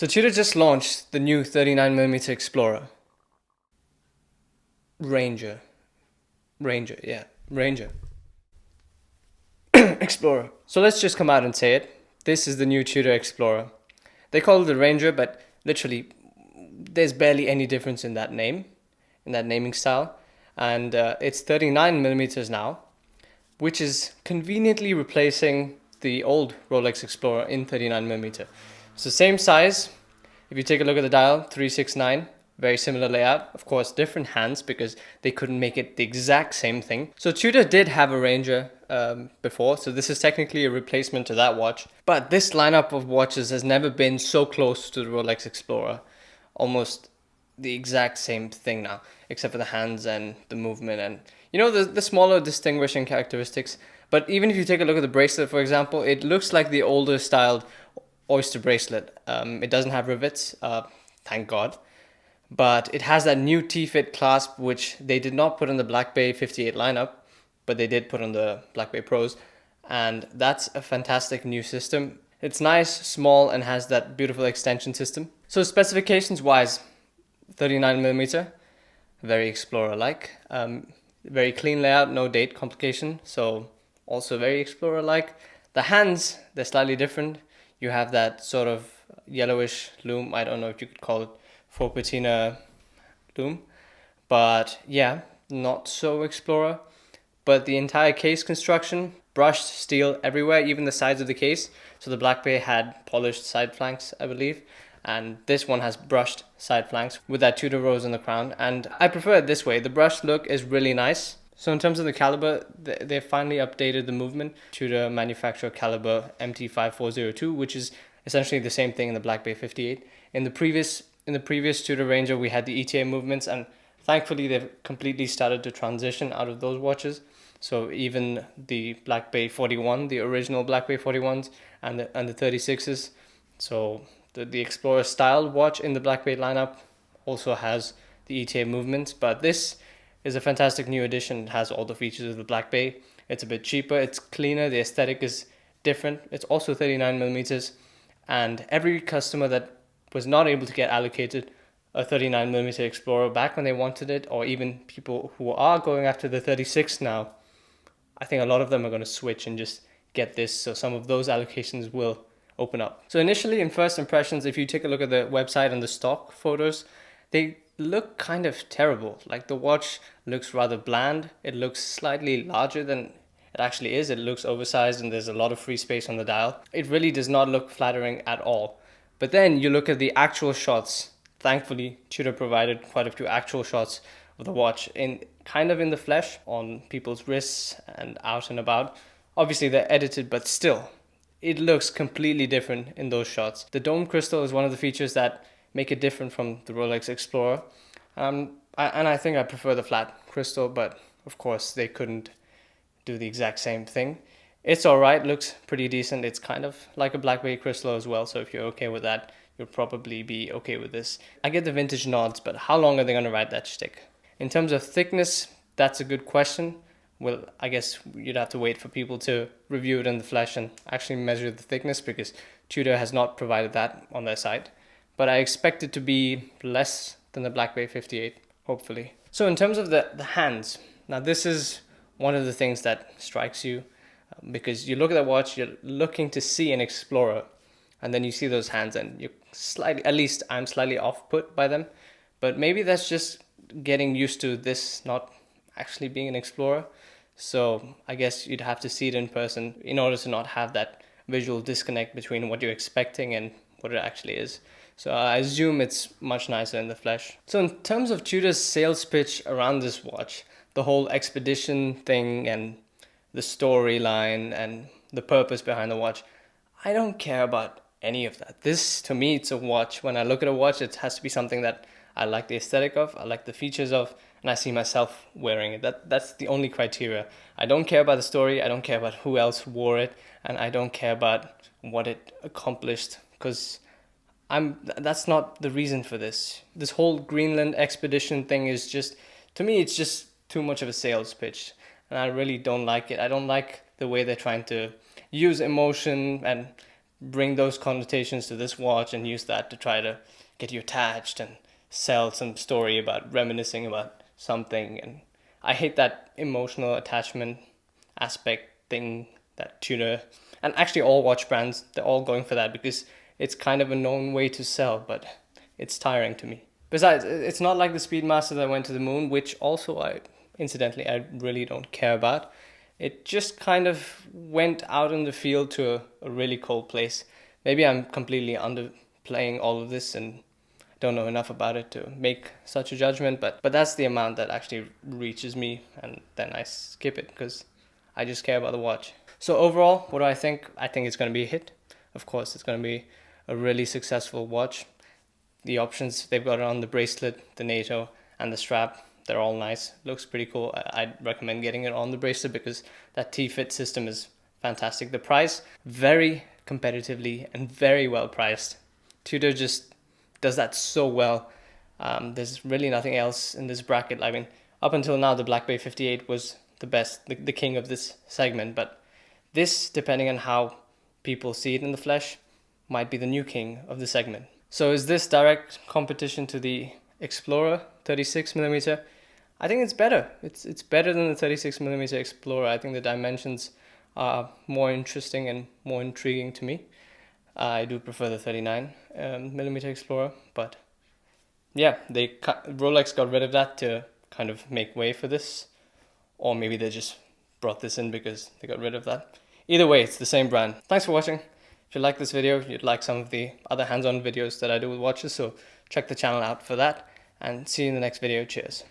So Tudor just launched the new 39mm Explorer. Ranger. Ranger, yeah. Ranger. Explorer. So let's just come out and say it. This is the new Tudor Explorer. They call it the Ranger, but literally, there's barely any difference in that name, in that naming style. And it's 39mm now, which is conveniently replacing the old Rolex Explorer in 39mm. So same size. If you take a look at the dial, 369, very similar layout. Of course, different hands because they couldn't make it the exact same thing. So Tudor did have a Ranger before, so this is technically a replacement to that watch. But this lineup of watches has never been so close to the Rolex Explorer. Almost the exact same thing now, except for the hands and the movement and, you know, the smaller distinguishing characteristics. But even if you take a look at the bracelet, for example, it looks like the older styled Oyster bracelet. It doesn't have rivets, thank God. But it has that new T-Fit clasp, which they did not put on the Black Bay 58 lineup, but they did put on the Black Bay Pros. And that's a fantastic new system. It's nice, small, and has that beautiful extension system. So specifications wise, 39mm, very Explorer-like. Very clean layout, no date complication, so also very Explorer-like. The hands, they're slightly different. You have that sort of yellowish lume. I don't know if you could call it faux patina lume, but yeah, not so Explorer. But the entire case construction, brushed steel everywhere, even the sides of the case. So the Black Bay had polished side flanks, I believe, and this one has brushed side flanks with that Tudor rose in the crown, and I prefer it this way. The brushed look is really nice. So in terms of the caliber, they finally updated the movement. Tudor manufacturer caliber MT5402, which is essentially the same thing in the Black Bay 58. In the previous Tudor Ranger, we had the ETA movements, and thankfully they've completely started to transition out of those watches. So even the Black Bay 41, the original Black Bay 41s, and the 36s. So the Explorer style watch in the Black Bay lineup also has the ETA movements, but this is a fantastic new addition. It has all the features of the Black Bay. It's a bit cheaper, it's cleaner, the aesthetic is different. It's also 39mm, and every customer that was not able to get allocated a 39mm Explorer back when they wanted it, or even people who are going after the 36 now, I think a lot of them are going to switch and just get this, so some of those allocations will open up. So initially, in first impressions, if you take a look at the website and the stock photos, they look kind of terrible. Like the watch looks rather bland. It looks slightly larger than it actually is. It looks oversized and there's a lot of free space on the dial. It really does not look flattering at all. But then you look at the actual shots. Thankfully, Tudor provided quite a few actual shots of the watch in kind of in the flesh on people's wrists and out and about. Obviously they're edited, but still, it looks completely different in those shots. The dome crystal is one of the features that make it different from the Rolex Explorer. And I think I prefer the flat crystal, but of course they couldn't do the exact same thing. It's alright, looks pretty decent. It's kind of like a Black Bay crystal as well, so if you're okay with that, you'll probably be okay with this. I get the vintage nods, but how long are they going to ride that shtick? In terms of thickness, that's a good question. Well, I guess you'd have to wait for people to review it in the flesh and actually measure the thickness, because Tudor has not provided that on their site. But I expect it to be less than the Black Bay 58, hopefully. So in terms of the hands, now this is one of the things that strikes you, because you look at the watch, you're looking to see an Explorer, and then you see those hands and you're slightly, at least I'm slightly off put by them, but maybe that's just getting used to this not actually being an Explorer. So I guess you'd have to see it in person in order to not have that visual disconnect between what you're expecting and what it actually is. So I assume it's much nicer in the flesh. So in terms of Tudor's sales pitch around this watch, the whole expedition thing and the storyline and the purpose behind the watch, I don't care about any of that. This, to me, it's a watch. When I look at a watch, it has to be something that I like the aesthetic of, I like the features of, and I see myself wearing it. That's the only criteria. I don't care about the story, I don't care about who else wore it, and I don't care about what it accomplished, because that's not the reason for this. This whole Greenland expedition thing is just, to me, it's just too much of a sales pitch, and I really don't like it. I don't like the way they're trying to use emotion and bring those connotations to this watch and use that to try to get you attached and sell some story about reminiscing about something. And I hate that emotional attachment aspect thing that Tudor and actually all watch brands, they're all going for that because it's kind of a known way to sell, but it's tiring to me. Besides, it's not like the Speedmaster that went to the moon, which also incidentally, I really don't care about. It just kind of went out in the field to a really cold place. Maybe I'm completely underplaying all of this and don't know enough about it to make such a judgment, but that's the amount that actually reaches me, and then I skip it because I just care about the watch. So overall, what do I think? I think it's going to be a hit. Of course, it's going to be a really successful watch. The options they've got on the bracelet, the NATO, and the strap, they're all nice. Looks pretty cool. I'd recommend getting it on the bracelet because that T-fit system is fantastic. The price, very competitively and very well priced. Tudor just does that so well. There's really nothing else in this bracket. I mean, up until now, the Black Bay 58 was the best, the king of this segment, but this, depending on how people see it in the flesh, might be the new king of the segment. So is this direct competition to the Explorer 36mm? I think it's better. It's better than the 36mm Explorer. I think the dimensions are more interesting and more intriguing to me. I do prefer the 39mm Explorer, but yeah, Rolex got rid of that to kind of make way for this, or maybe they just brought this in because they got rid of that. Either way, it's the same brand. Thanks for watching. If you like this video, you'd like some of the other hands-on videos that I do with watches, so check the channel out for that, and see you in the next video. Cheers.